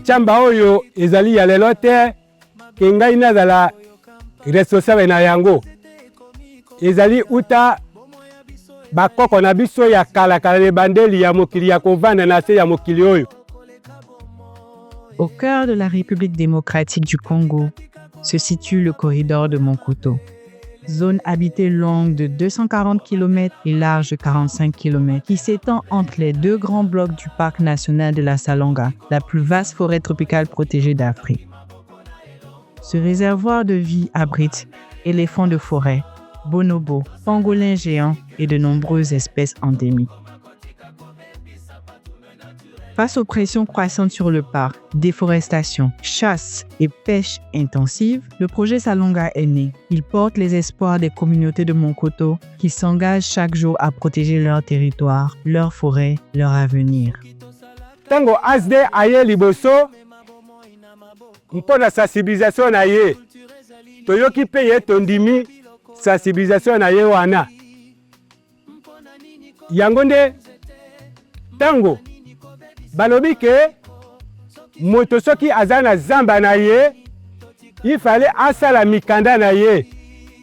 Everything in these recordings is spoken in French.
chamba oyo ezali ya lelo te ke ngai nazala responsable na yango. Ezali uta bakoko na biso ya kala le bandeli ya mokili ya kovanda na se ya mokili oyo. Au cœur de la République démocratique du Congo se situe le corridor de Monkoto, zone habitée longue de 240 km et large de 45 km, qui s'étend entre les deux grands blocs du parc national de la Salonga, la plus vaste forêt tropicale protégée d'Afrique. Ce réservoir de vie abrite éléphants de forêt, bonobos, pangolins géants et de nombreuses espèces endémiques. Face aux pressions croissantes sur le parc, déforestation, chasse et pêche intensive, le projet Salonga est né. Il porte les espoirs des communautés de Monkoto qui s'engagent chaque jour à protéger leur territoire, leur forêt, leur avenir. Tango asde aye liboso mpona sensibilisation na ye. Toyoki peye tondimi sensibilisation na ye wana. Yango nde tango balobi ke moto soki azana zamba na ye, il fallait asala mikanda na ye.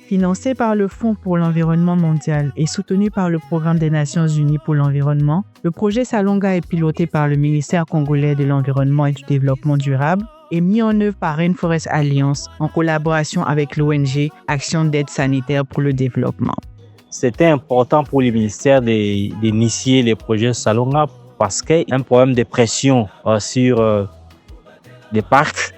Financé par le Fonds pour l'environnement mondial et soutenu par le Programme des Nations Unies pour l'environnement, le projet Salonga est piloté par le ministère congolais de l'Environnement et du Développement durable et mis en œuvre par Rainforest Alliance en collaboration avec l'ONG Action d'aide sanitaire pour le développement. C'était important pour le ministère d'initier les projets Salonga parce qu'il y a un problème de pression sur les parcs,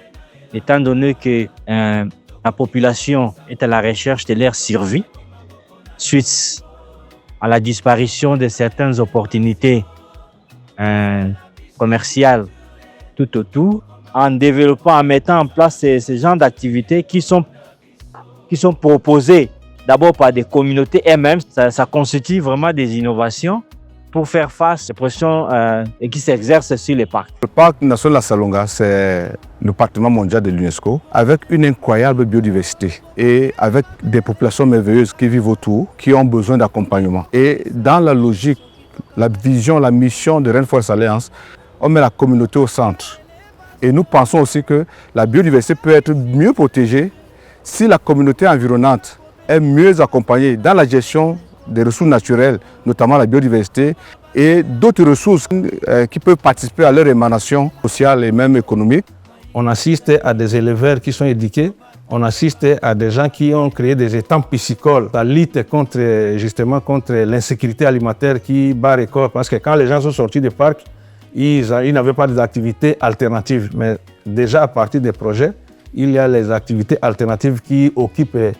étant donné que la population est à la recherche de leur survie suite à la disparition de certaines opportunités commerciales tout autour, en développant, en mettant en place ces genres d'activités qui sont proposées d'abord par des communautés elles-mêmes. Ça constitue vraiment des innovations pour faire face aux pressions qui s'exercent sur les parcs. Le parc national de la Salonga, c'est le patrimoine mondial de l'UNESCO, avec une incroyable biodiversité et avec des populations merveilleuses qui vivent autour, qui ont besoin d'accompagnement. Et dans la logique, la vision, la mission de Rainforest Alliance, on met la communauté au centre. Et nous pensons aussi que la biodiversité peut être mieux protégée si la communauté environnante est mieux accompagnée dans la gestion des ressources naturelles, notamment la biodiversité, et d'autres ressources qui peuvent participer à leur émanation sociale et même économique. On assiste à des éleveurs qui sont éduqués, on assiste à des gens qui ont créé des étangs piscicoles. Ça lutte contre l'insécurité alimentaire qui bat record, parce que quand les gens sont sortis des parcs, ils n'avaient pas d'activités alternatives. Mais déjà à partir des projets, il y a les activités alternatives qui occupent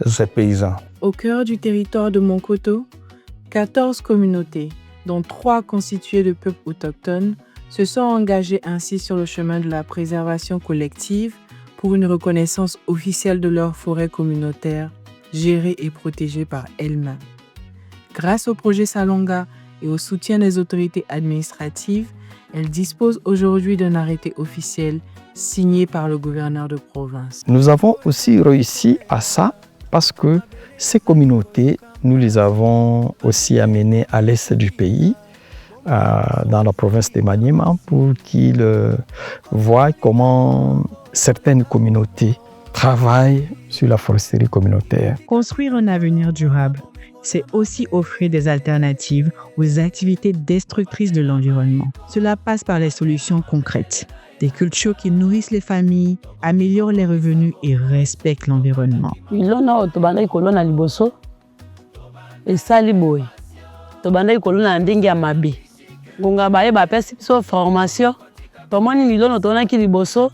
ces paysans. Au cœur du territoire de Monkoto, 14 communautés, dont 3 constituées de peuples autochtones, se sont engagées ainsi sur le chemin de la préservation collective pour une reconnaissance officielle de leurs forêts communautaires, gérées et protégées par elles-mêmes. Grâce au projet Salonga et au soutien des autorités administratives, elles disposent aujourd'hui d'un arrêté officiel signé par le gouverneur de province. Nous avons aussi réussi à ça parce que ces communautés, nous les avons aussi amenées à l'est du pays, dans la province de Maniema, pour qu'ils voient comment certaines communautés travaillent sur la foresterie communautaire. Construire un avenir durable, c'est aussi offrir des alternatives aux activités destructrices de l'environnement. Cela passe par les solutions concrètes. Des cultures qui nourrissent les familles, améliorent les revenus et respectent l'environnement. Ilona tobanda ikolona liboso esali boy. Tobanda ikolona ndenge ya mabe. Ngonga baye ba pesi biso formation. Tomoni milona tona ki liboso.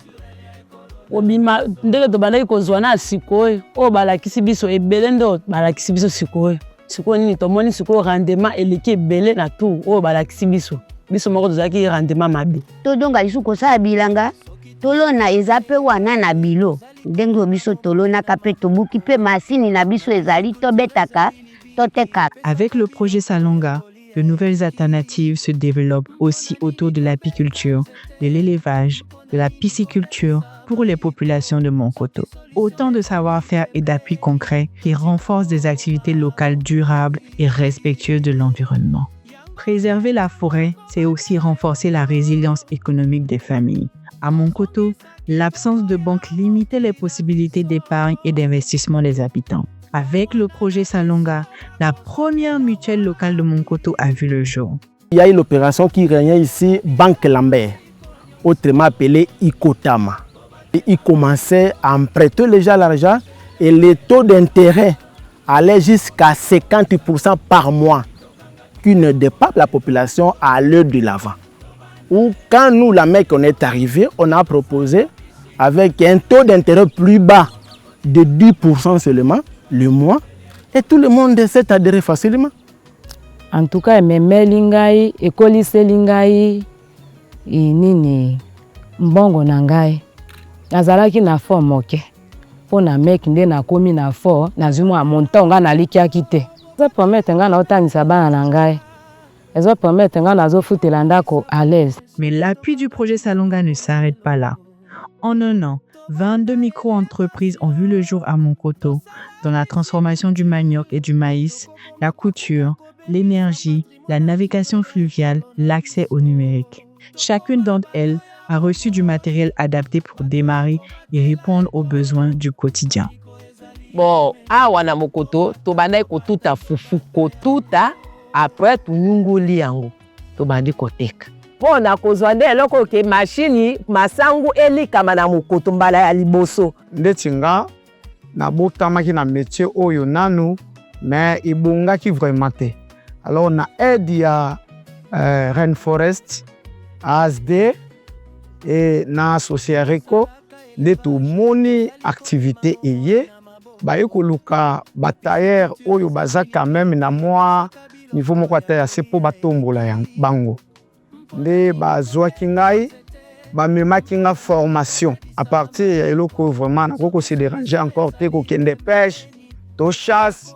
Obima ndenge tobanda ikozwa na sikoyo. O balakisi biso ebele ndo balakisi biso sikoyo. Sikoyo nini tomoni sikoyo rendement eleki ebele na tout. O balakisi biso. Biso moko tozaki rendement mabe. Todonga lisuko sa bilanga. Tolona ezape wana na bilo. Ndenge biso tolona kape tobuki pe masini na biso ezali tobetaka toteka. Avec le projet Salonga, de nouvelles alternatives se développent aussi autour de l'apiculture, de l'élevage, de la pisciculture pour les populations de Monkoto. Autant de savoir-faire et d'appui concret qui renforcent des activités locales durables et respectueuses de l'environnement. Préserver la forêt, c'est aussi renforcer la résilience économique des familles. À Monkoto, l'absence de banque limitait les possibilités d'épargne et d'investissement des habitants. Avec le projet Salonga, la première mutuelle locale de Monkoto a vu le jour. Il y a une opération qui régnait ici, Banque Lambert, autrement appelée Icotama. Et ils commençaient à emprunter les gens l'argent et les taux d'intérêt allaient jusqu'à 50% par mois, qui ne dépasse la population à l'heure de l'avant. Ou quand nous, la MEC, on est arrivé, on a proposé avec un taux d'intérêt plus bas de 10% seulement le mois, et tout le monde s'est adhéré facilement. En tout cas, memeli ngai, ekoliseli ngai, nini mbongo na ngai. Nazalaki na fo moke. Po na mek nde na komi na fo, nazumu a monta nga na likiaki te. Ezo permettre nga na otangisa bana na ngai. Ezo permettre nga na zo futela ndako à l'aise. Mais l'appui du projet Salonga ne s'arrête pas là. En un an, 22 micro-entreprises ont vu le jour à Monkoto, dans la transformation du manioc et du maïs, la couture, l'énergie, la navigation fluviale, l'accès au numérique. Chacune d'entre elles a reçu du matériel adapté pour démarrer et répondre aux besoins du quotidien. Bon, awa na Monkoto, tobandai kotuta fufu, kotuta après tunyunguli yango. Tobandi koteka. Bon, na kozwa nde eloko ke machine masangu elikama na Monkoto mbala ya liboso. Ndeti nga na botamaki na métier oyo nanu, mais ibongaki vraiment te. Alors na aide ya Rainforest, ASD et na associé Reco, nde tomoni activité eye, baye koluka batailleur oyo baza quand même na moi niveau moko ata assez po batombola ya bango. Nde bazwaki ngai bamemaki nga formation à partir ya eloko vraiment nakoko se déranger encore te kokende pêche to chasse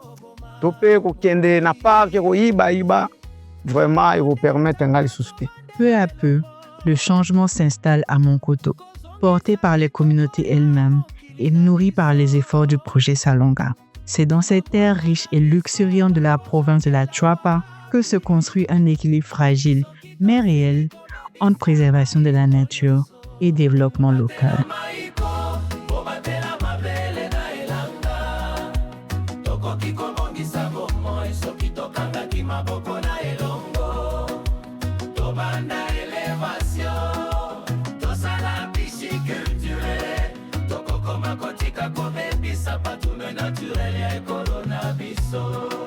to pe kokende na parc koyiba vraiment il vous permettre ngai lisusu te. Peu à peu, le changement s'installe à Monkoto, porté par les communautés elles-mêmes et nourri par les efforts du projet Salonga. C'est dans cette terre riche et luxuriante de la province de la Chuapa que se construit un équilibre fragile mais réel entre préservation de la nature et développement local. Naturel ya corona biso.